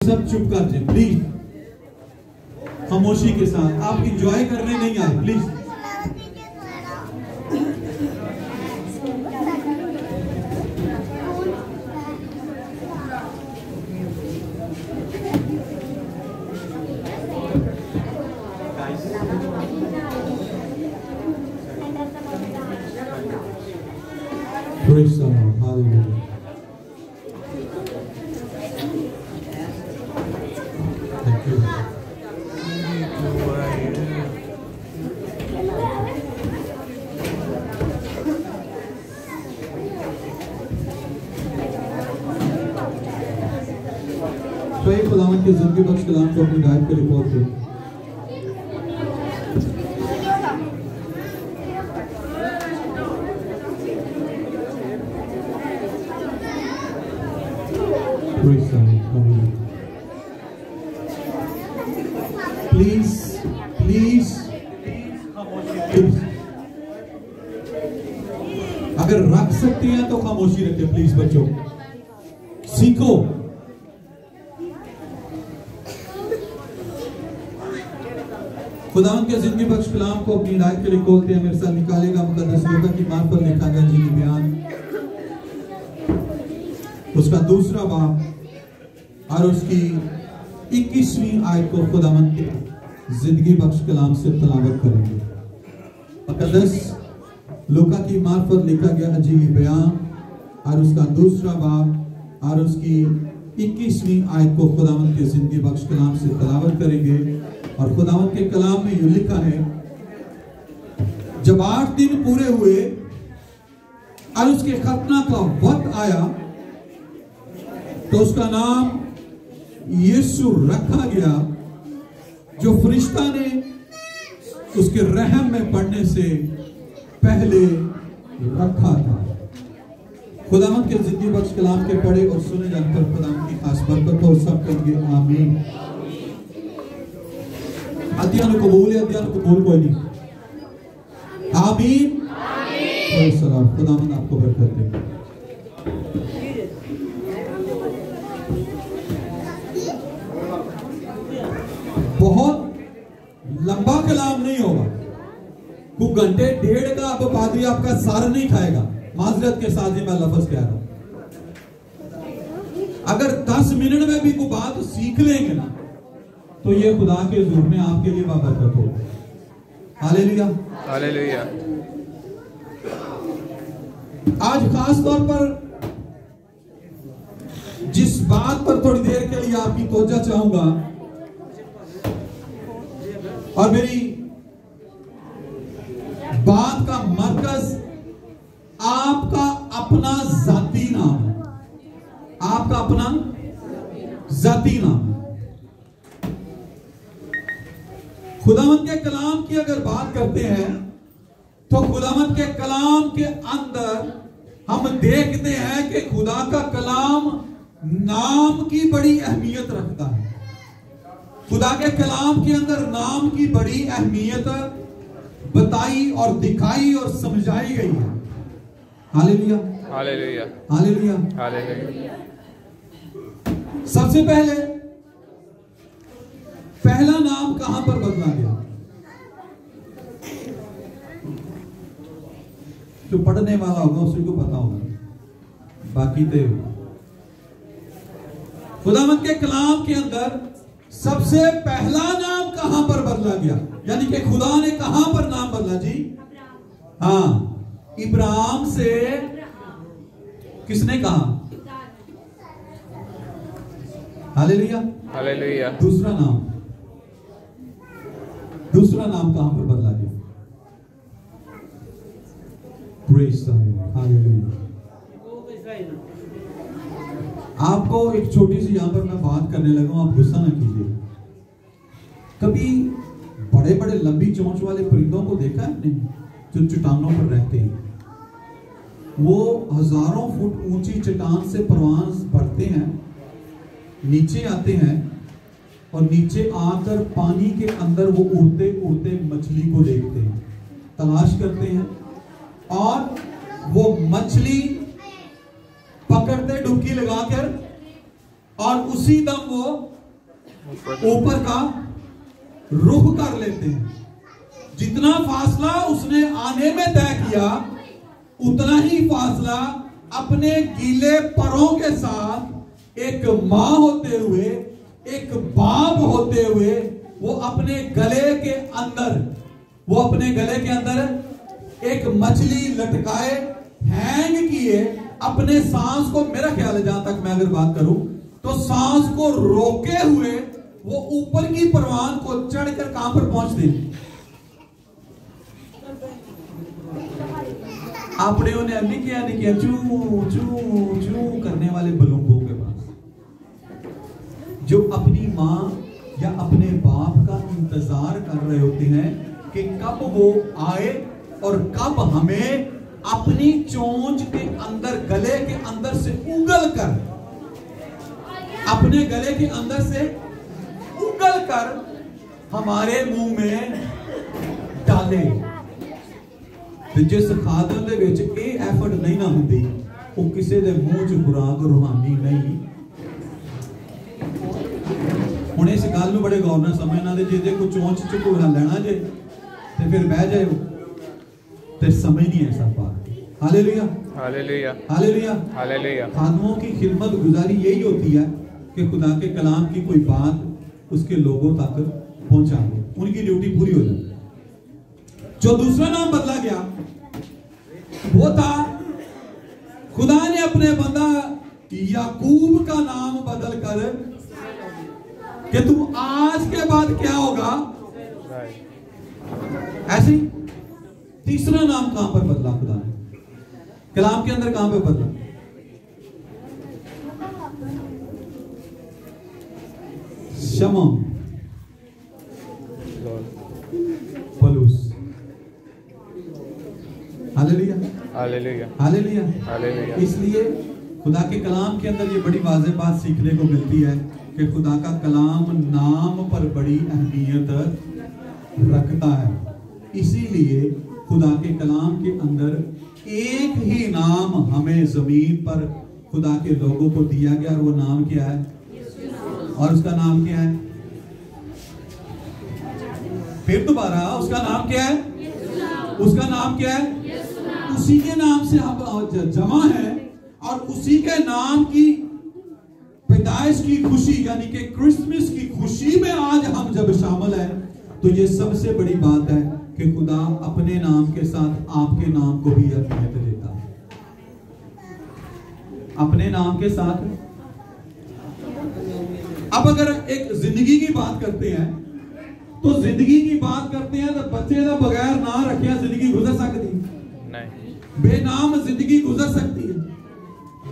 सब चुप कर जाए प्लीज, खामोशी के साथ। आप इंजॉय करने नहीं आए please. Praise the Lord. Hallelujah. Thank you. तो एक खुदावंद के ज़िंदगी बख्श कलाम को अपनी गायब के रिपोर्ट दे। प्लीज प्लीज अगर रख सकते हैं तो खामोशी रखें प्लीज। बच्चों सीखो। खुदावंद के जिंदगी बख्श कलाम को अपनी हिदायत के लिए खोलते हैं। मेरे साथ निकालेगा मुकद्दस लूका की मार्ग पर लिखा गया जी बयान, उसका दूसरा बाब और उसकी 21वीं आयत को खुदावंद के जिंदगी बख्श कलाम से तलावत करेंगे। मुकद्दस लूका की मार्ग पर लिखा गया अजीब बयान और उसका दूसरा बाब और उसकी 21वीं आयत को खुदावंद के जिंदगी बख्श कलाम से तलावत करेंगे। और खुदावंद के कलाम में यूं लिखा है, जब 8 दिन पूरे हुए और उसके खतना का वक्त आया तो उसका नाम यीशु रखा गया, जो फरिश्ता ने उसके रहम में पढ़ने से पहले रखा था। खुदावंद के जिंदगी बख्श कलाम के पढ़े और सुने जाने पर खुदावंद की खास बरकत हो। सब कहेंगे आमीन। अध्ययन कबूल कोई नहीं। आमीन। खुदावंद आपको बरकत दे। बहुत लंबा कलाम नहीं होगा, कुछ घंटे डेढ़ का। अब पादरी आपका सार नहीं खाएगा, माजरत के साथ ही मैं लफ्ज कह रहा हूं। अगर 10 मिनट में भी कोई बात सीख लेंगे ना तो ये खुदा के हुजूर में आपके लिए बरकत हो। Hallelujah hallelujah. आज खास तौर पर जिस बात पर थोड़ी देर के लिए आपकी तवज्जो चाहूंगा, और मेरी बात का मरकज आपका अपना जाती नाम है। आपका अपना जाती नाम है। खुदावंद के कलाम की अगर बात करते हैं तो खुदावंद के कलाम के अंदर हम देखते हैं कि खुदा का कलाम नाम की बड़ी अहमियत रखता है। खुदा के कलाम के अंदर नाम की बड़ी अहमियत बताई और दिखाई और समझाई गई है। Hallelujah hallelujah hallelujah hallelujah. सबसे पहला नाम कहां पर बदला गया? जो पढ़ने वाला होगा उसी को पता होगा, बाकी तो खुदावंद के कलाम के अंदर सबसे पहला नाम कहां पर बदला गया, यानी कि खुदा ने कहां पर नाम बदला जी? हाँ, इब्राहिम से किसने कहा? Hallelujah hallelujah. दूसरा नाम कहां पर बदला गया? Praise the Lord hallelujah. आपको एक छोटी सी यहां पर मैं बात करने लगा हूं, आप गुस्सा ना कीजिए। कभी बड़े बड़े लंबी चोंच वाले परिंदों को देखा है आपने, जो चट्टानों पर रहते हैं? वो हजारों फुट ऊंची चट्टान से परवाज़ बढ़ते हैं, नीचे आते हैं और नीचे आकर पानी के अंदर वो उड़ते उड़ते मछली को देखते हैं, तलाश करते हैं और वो मछली पकड़ते डुबकी लगाकर और उसी दम वो ऊपर का रुख कर लेते हैं। जितना फासला उसने आने में तय किया, उतना ही फासला अपने गीले पैरों के साथ एक मां होते हुए, एक बाप होते हुए, वो अपने गले के अंदर एक मछली लटकाए, हैंग किए, अपने सांस को, मेरा ख्याल है जहां तक मैं अगर बात करूं तो सांस को रोके हुए वो ऊपर की परवान को चढ़कर कहां पर पहुंचते हैं? आपने उन्हें नहीं किया चू चू चू करने वाले बलूंगों के पास, जो अपनी मां या अपने बाप का इंतजार कर रहे होते हैं कि कब वो आए और कब हमें अपनी चोंच के अंदर, गले के अंदर से उगल कर, अपने गले के अंदर से उगल कर हमारे मुंह में डाले। ਤੇ ਜਿਸ ਖਾਦਰ ਦੇ ਵਿੱਚ ਇਹ ਐਫਰਟ ਨਹੀਂ ਨਾ ਹੁੰਦੀ, ਉਹ ਕਿਸੇ ਦੇ ਮੂੰਹ 'ਚ ਖੁਰਾਕ ਰੂਹਾਨੀ ਨਹੀਂ। ਹੁਣ ਇਸ ਗੱਲ ਨੂੰ ਬੜੇ ਗੌਰ ਨਾਲ ਸਮਝਣਾ, ਤੇ ਜੇ ਕੋਈ ਚੋਂਚ 'ਚ ਘੋੜਾ ਲੈਣਾ ਜੇ ਤੇ ਫਿਰ ਬਹਿ ਜਾਓ ਤੇ ਸਮਝ नहीं है सब बात। Hallelujah hallelujah hallelujah hallelujah. खादमों की खिदमत गुजारी यही होती है कि खुदा के कलाम की कोई बात उसके लोगों तक पहुंचा दे, उनकी ड्यूटी पूरी हो जाए। जो दूसरा नाम बदला गया वो था, खुदा ने अपने बंदा याकूब का नाम बदल कर कि तू आज के बाद क्या होगा ऐसे। तीसरा नाम कहां पर बदला खुदा ने? कलाम के अंदर कहां पे बदला? शमम, पलूस। Hallelujah hallelujah hallelujah hallelujah. इसलिए खुदा के कलाम के अंदर ये बड़ी वाज़ेह बात सीखने को मिलती है कि खुदा का कलाम नाम पर बड़ी अहमियत रखता है। इसीलिए खुदा के कलाम के अंदर एक ही नाम हमें जमीन पर खुदा के लोगों को दिया गया, और वो नाम क्या है? और उसका नाम क्या है? फिर दोबारा, उसका नाम क्या है? उसका नाम क्या है? उसी के नाम से हम जमा है, और उसी के नाम की पैदाइश की खुशी यानी कि क्रिसमस की खुशी में आज हम जब शामिल हैं, तो ये सबसे बड़ी बात है कि खुदा अपने नाम के साथ आपके नाम को भी अहमियत देता है। अपने नाम के साथ। अब अगर एक जिंदगी की बात करते हैं, तो जिंदगी की बात करते हैं तो बच्चे का बगैर ना रखे जिंदगी गुजर सकती नहीं। बेनाम जिंदगी गुजर सकती है।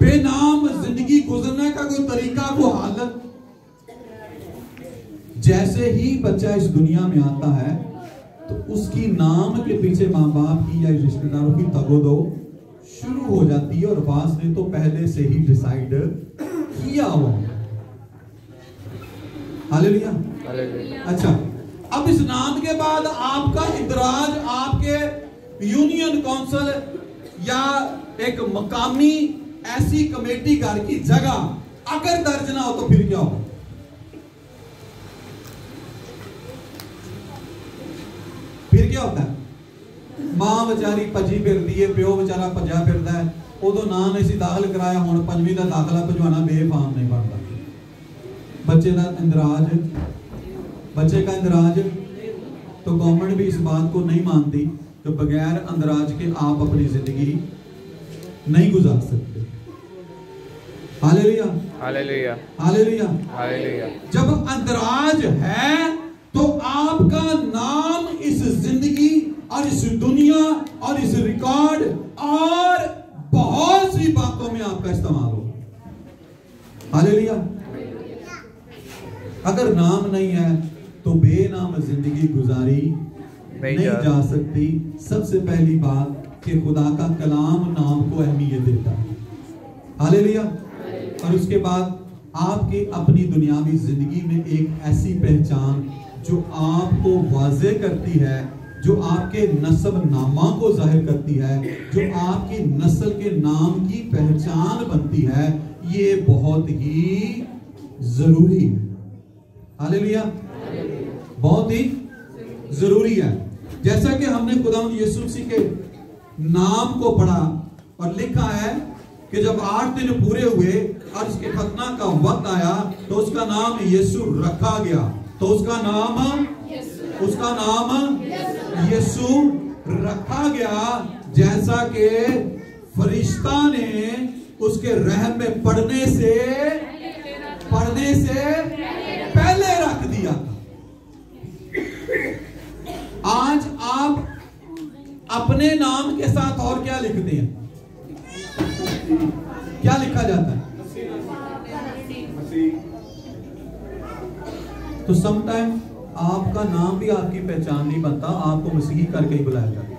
बेनाम जिंदगी गुजरने का कोई तरीका, को हालत। जैसे ही बच्चा इस दुनिया में आता है तो उसकी नाम के पीछे माँ बाप की या रिश्तेदारों की तगोदो शुरू हो जाती है, और बास ने तो पहले से ही डिसाइड किया हुआ। Hallelujah hallelujah. अच्छा, अब इस नाम के बाद आपका इंदराज आपके यूनियन काउंसिल या एक मकामी ऐसी कमेटी घर की जगह अगर दर्ज ना हो तो फिर क्या हो? फिर क्या होता है? मां बेचारी भजी फिरती है, प्यो बेचारा भजा फिरता है, उदो ना नहीं सी दाखिल कराया, हुण 5वीं का दाखिला भजवाना बेफाम नहीं बनता। बच्चे का इंदराज तो गवर्नमेंट भी इस बात को नहीं मानती कि बगैर अंदराज के आप अपनी जिंदगी नहीं गुजार सकते। Hallelujah hallelujah hallelujah hallelujah. जब अंदराज है तो आपका नाम इस जिंदगी और इस दुनिया और इस रिकॉर्ड और बहुत सी बातों में आपका इस्तेमाल हो। हालेलुया। अगर नाम नहीं है तो बेनाम जिंदगी गुजारी नहीं जा सकती। सबसे पहली बात कि खुदा का कलाम नाम को अहमियत देता है। हालेलुया। और उसके बाद आपकी अपनी दुनियावी जिंदगी में एक ऐसी पहचान जो आपको वाज़े करती है, जो आपके नस्ब नामा को जाहिर करती है, जो आपकी नस्ल के नाम की पहचान बनती है, ये बहुत ही जरूरी है। हालेलुया, बहुत ही जरूरी है। जैसा कि हमने खुदावंद यीशु मसीह के नाम को पढ़ा और लिखा है कि जब 8 दिन पूरे हुए और उसके खतना का वक्त आया तो उसका नाम यीशु रखा गया। तो उसका नाम यीशु रखा गया, जैसा कि फरिश्ता ने उसके रहम में पढ़ने से पहले रख दिया। आज आप अपने नाम के साथ और क्या लिखते हैं? क्या लिखा जाता है? तो समटाइम आपका नाम भी आपकी पहचान नहीं बनता, आपको मसीही करके ही बुलाया जाता है।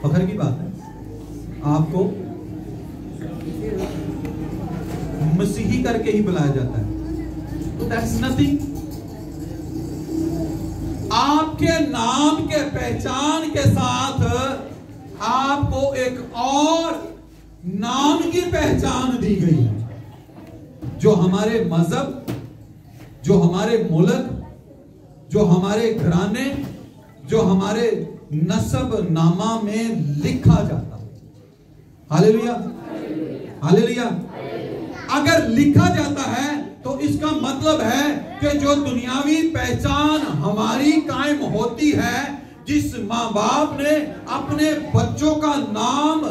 फखर की बात है, आपको मसीही करके ही बुलाया जाता है। तो दैट्स नथिंग। आपके नाम के पहचान के साथ आपको एक और नाम की पहचान दी गई है, जो हमारे मजहब, जो हमारे मुल्क, जो हमारे घराने, जो हमारे नस्ब नामा में लिखा जाता है। Hallelujah, hallelujah. अगर लिखा जाता है तो इसका मतलब है कि जो दुनियावी पहचान हमारी कायम होती है, जिस माँ बाप ने अपने बच्चों का नाम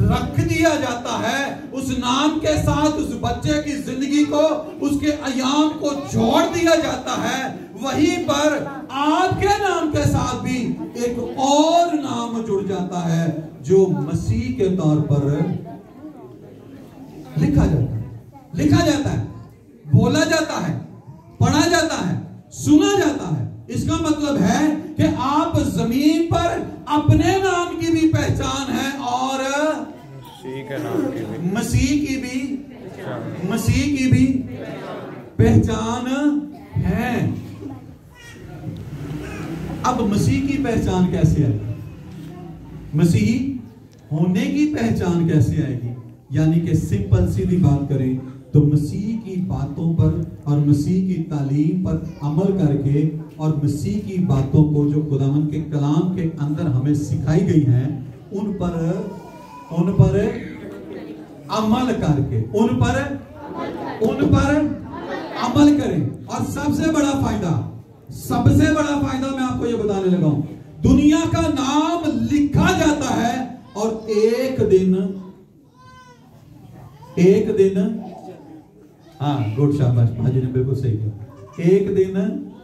रख दिया जाता है, उस नाम के साथ उस बच्चे की जिंदगी को, उसके अयाम को जोड़ दिया जाता है। वहीं पर आपके नाम के साथ भी एक और नाम जुड़ जाता है, जो मसीह के तौर पर लिखा जाता है, बोला जाता है, पढ़ा जाता है, सुना जाता है। इसका मतलब है कि आप जमीन पर अपने नाम की भी पहचान है और मसीह की भी पहचान है। अब मसीह की पहचान कैसे आएगी? मसीही होने की पहचान कैसे आएगी? यानी कि सिंपल सीधी बात करें तो मसीह की बातों पर और मसीह की तालीम पर अमल करके और मसीह की बातों को जो खुदावंद के कलाम के अंदर हमें सिखाई गई हैं, उन पर अमल करके उन पर अमल करें। और सबसे बड़ा फायदा मैं आपको ये बताने लगा हूं, दुनिया का नाम लिखा जाता है और एक दिन हाँ, गुड, शाबाश, भाजी ने बिल्कुल सही किया। एक दिन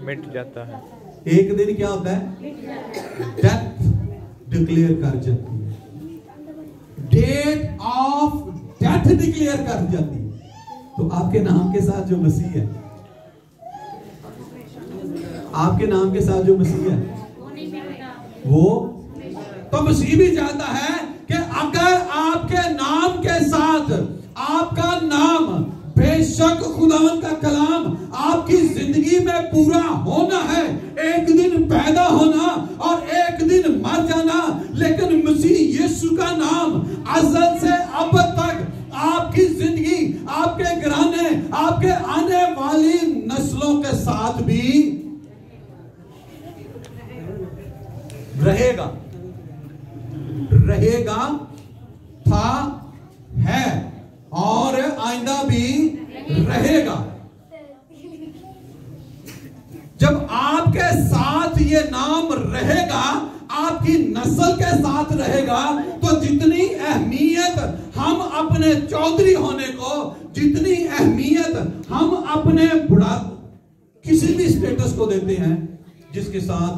मिट जाता है। एक दिन क्या होता है? डेथ डिक्लेयर कर जाती है, डेट ऑफ डेथ डिक्लेयर कर जाती है। तो आपके नाम के साथ जो मसीह है, आपके नाम के साथ जो मसीह है, वो तो मसीह भी चाहता है कि अगर आपके नाम के साथ आपका नाम, बेशक खुदावंद का कलाम आपकी जिंदगी में पूरा होना है, एक दिन पैदा होना और एक दिन मर जाना, लेकिन मसीह यीशु का नाम अज़ल से अब तक आपकी जिंदगी, आपके घराने, आपके आने वाली नस्लों के साथ भी रहेगा, था, है और आइंदा भी रहेगा। जब आपके साथ ये नाम रहेगा, आपकी नस्ल के साथ रहेगा, तो जितनी अहमियत हम अपने चौधरी होने को, जितनी अहमियत हम अपने किसी भी स्टेटस को देते हैं जिसके साथ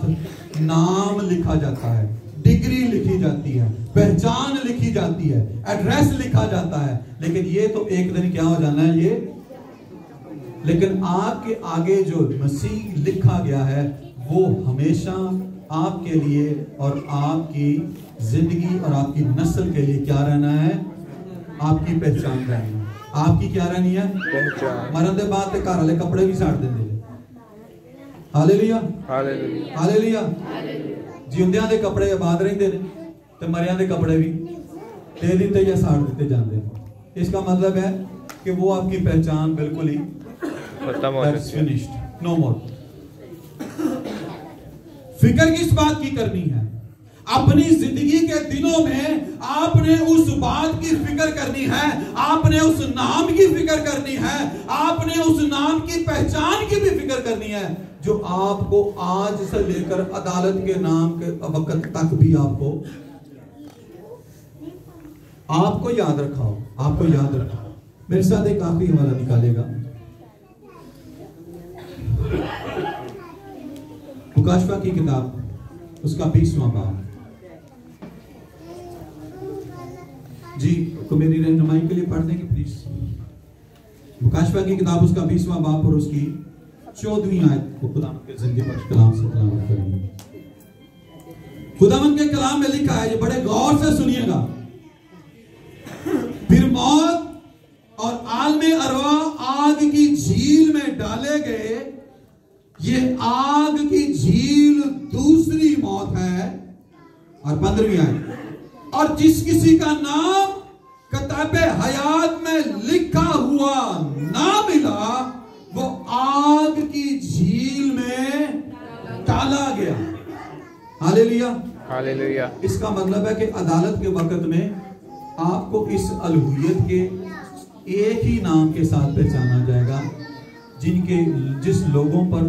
नाम लिखा जाता है, डिग्री लिखी जाती है, पहचान लिखी जाती है, एड्रेस लिखा जाता है, लेकिन ये तो एक दिन क्या हो जाना है ये। लेकिन आपके आगे जो मसीह लिखा गया है वो हमेशा आपके लिए और आपकी जिंदगी और आपकी नस्ल के लिए क्या रहना है? आपकी पहचान रहनी है। आपकी क्या रहनी है? पहचान। मरन दे बाद ते घर वाले कपड़े भी साड़ देंगे। Hallelujah, hallelujah, hallelujah. जिंदियां दे कपड़े आबाद रहिंदे ने ते मरियां दे कपड़े भी दे दिते या साड़ दिते जाते हैं। इसका मतलब है कि वो आपकी पहचान बिल्कुल ही खत्म हो That's चुकी है। finished. No more. फिक्र किस बात की करनी है? अपनी जिंदगी के दिनों में आपने उस बात की फिक्र करनी है, आपने उस नाम की फिक्र करनी है, आपने उस नाम की पहचान की भी फिक्र करनी है जो आपको आज से लेकर अदालत के नाम के वक्त तक भी आपको याद रखा हो, आपको याद रखा। मेरे साथ एक आखिरी हवाला निकालेगा, मुकाशफा की किताब उसका 20वां बाब। जी को मेरी रहनुमाई के लिए पढ़ देंगे प्लीज। मुकाशफा की किताब उसका 20वां बाब और उसकी 14वीं आयत को खुदावंद के जिंदगी बख्श कलाम से तिलावत करेंगे। खुदावंद के कलाम में लिखा है, ये बड़े गौर से सुनिएगा। फिर मौत और आलमे अरवा आग की झील में डाले गए। ये आग की झील दूसरी मौत है। और 15वीं आयत, और जिस किसी का नाम किताबे हयात में लिखा हुआ ना मिला वो आग की झील में डाला गया। Hallelujah, hallelujah. इसका मतलब है कि अदालत के वक्त में आपको इस अलहुयत के एक ही नाम के साथ पहचाना जाएगा जिस लोगों पर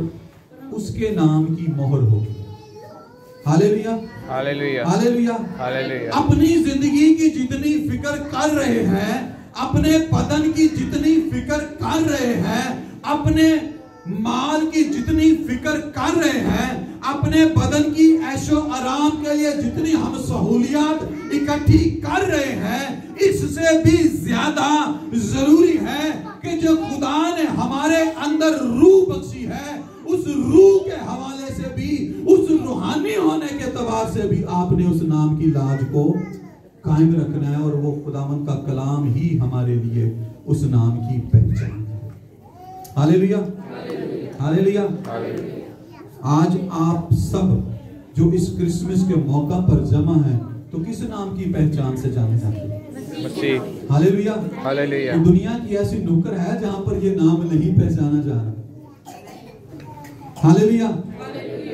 उसके नाम की मोहर होगी। Hallelujah, hallelujah, hallelujah, hallelujah. अपनी जिंदगी की जितनी फिक्र कर रहे हैं, अपने बदन की जितनी फिक्र कर रहे हैं, अपने माल की जितनी फिक्र कर रहे हैं, अपने बदन की ऐशो आराम के लिए जितनी हम सहूलियत इकट्ठी कर रहे हैं, इससे भी ज्यादा जरूरी है कि जो खुदा ने हमारे अंदर रूह बख्शी है, उस रूह के हवाले से भी, उस रूहानी होने के एतबार से भी आपने उस नाम की लाज को कायम रखना है। और वो खुदावंद का कलाम ही हमारे लिए उस नाम की पहचान है। Hallelujah, hallelujah. आज आप सब जो इस क्रिसमस के मौका पर जमा हैं, तो किस नाम की पहचान से जाने जाते हैं? मसीह। Hallelujah, hallelujah. तो दुनिया की ऐसी नुक्कड़ है जहां पर ये नाम नहीं पहचाना जा रहा। हालेलुया,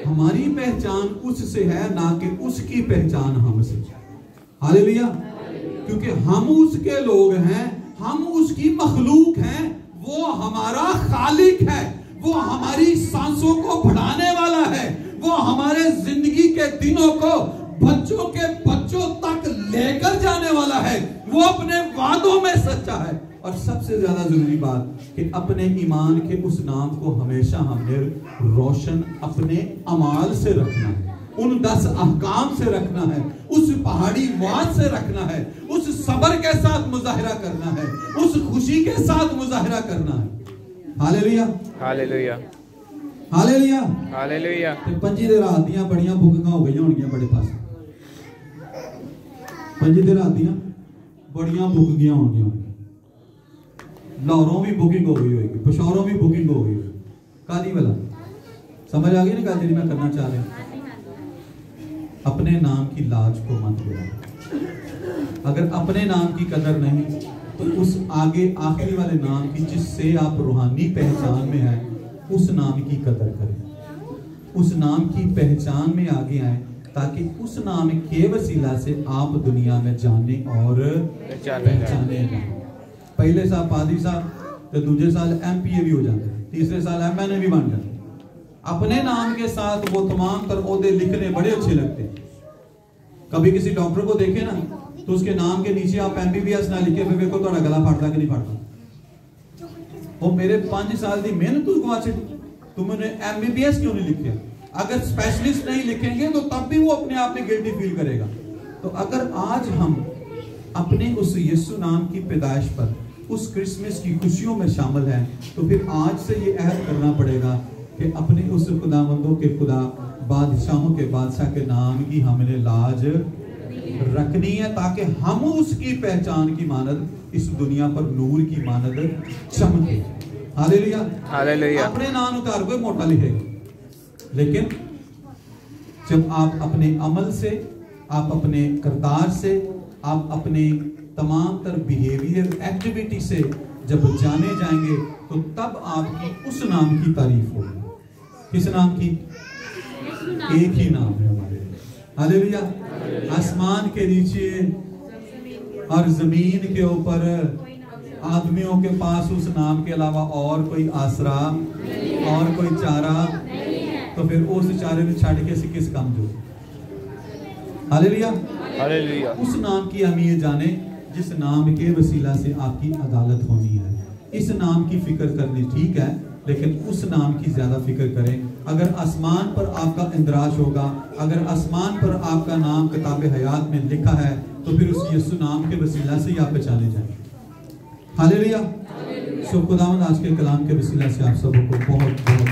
हमारी पहचान उससे है, ना कि उसकी पहचान हमसे। हालेलुया, क्योंकि हम उसके लोग हैं, हम उसकी मखलूक हैं, वो हमारा खालिक है, वो हमारी सांसों को बढ़ाने वाला है, वो हमारे जिंदगी के दिनों को बच्चों के बच्चों तक लेकर जाने वाला है, वो अपने वादों में सच्चा है। और सबसे ज्यादा जरूरी बात कि अपने ईमान के उस नाम को हमेशा हमने रोशन अपने अमाल से रखना है, उन 10 अहकाम से रखना है, उस पहाड़ी वाद से रखना है, उस सब्र के साथ मुजाहिरा करना है, उस खुशी के साथ मुजाहिरा करना है। Hallelujah, hallelujah, hallelujah, hallelujah. ते पंजी दे रात दियां बड़ियां बुकिंगां हो गईयां होणगियां बड़े पास। पंजी दे रात दियां बड़ियां बुकिंगां होणगियां, लाहौरों भी बुकिंग हो गई होगी, पिशौरों भी बुकिंग हो गई होगी। कादी वाला समझ आ गई ना गल जी मैं करना चाह रहा हूं? अपने नाम की लाज को मत भूलना। अगर अपने नाम की कदर नहीं तो उस आगे आखिरी वाले नाम की जिससे आप रूहानी पहचान में है, उस नाम की कदर करें, उस नाम की पहचान में आगे आए, ताकि उस नाम के वसीला से आप दुनिया में जाने और पहचाने जाए। पहले साल पादरी साहब, तो दूसरे साल MPA भी हो जाते, तीसरे साल MNA भी बन जाते। अपने नाम के साथ वो तमाम तर ओहदे लिखने बड़े अच्छे लगते हैं। कभी किसी डॉक्टर को देखे ना तो उसके नाम के नीचे आप MBBS ना लिखे, फिर देखो थोड़ा गला फाड़ता कि नहीं फाड़ता। वो मेरे 5 साल की मेहनत उसको अच्छे, तुमने MBBS क्यों नहीं लिखे? अगर स्पेशलिस्ट नहीं लिखेंगे तो तब भी वो अपने आप में गिल्टी फील करेगा। तो अगर आज हम अपने उस यीशु नाम की पैदाइश पर, उस क्रिसमस की खुशियों में शामिल हैं, तो फिर आज से ये अहद करना पड़ेगा कि अपने उस खुदावंदों के खुदा, बादशाहों के बादशाह के नाम की हमने लाज रखनी है, ताकि हम उसकी पहचान की मानद इस दुनिया पर नूर की मानद चमके। Hallelujah, hallelujah. अपने नाम उतार कोई मोटा लिखेगा, लेकिन जब आप अपने अमल से, आप अपने किरदार से, आप अपने तमाम तर बिहेवियर एक्टिविटी से जब जाने जाएंगे, तो तब आपकी उस नाम की तारीफ होगी। किस नाम की? एक ही नाम है हमारे। हालेलुया। आसमान के नीचे और जमीन के ऊपर आदमियों के पास उस नाम के अलावा और कोई आसरा और कोई चारा, तो फिर उस चारे में छड़ के किस काम जो। हालेलुया। हालेलुया। उस नाम की हम ये जाने जिस नाम के वसीला से आपकी अदालत होनी है। इस नाम की फिक्र करनी ठीक है, लेकिन उस नाम की ज्यादा फिक्र करें। अगर आसमान पर आपका इंदराज होगा, अगर आसमान पर आपका नाम किताब हयात में लिखा है, तो फिर उस यीशु नाम के वसीला से ही आप पहचाने जाएंगे। हालेलुया। सो खुदावंद आज के कलाम के वसीला से आप सबों को बहुत बहुत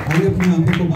आइए अपनी आंखों को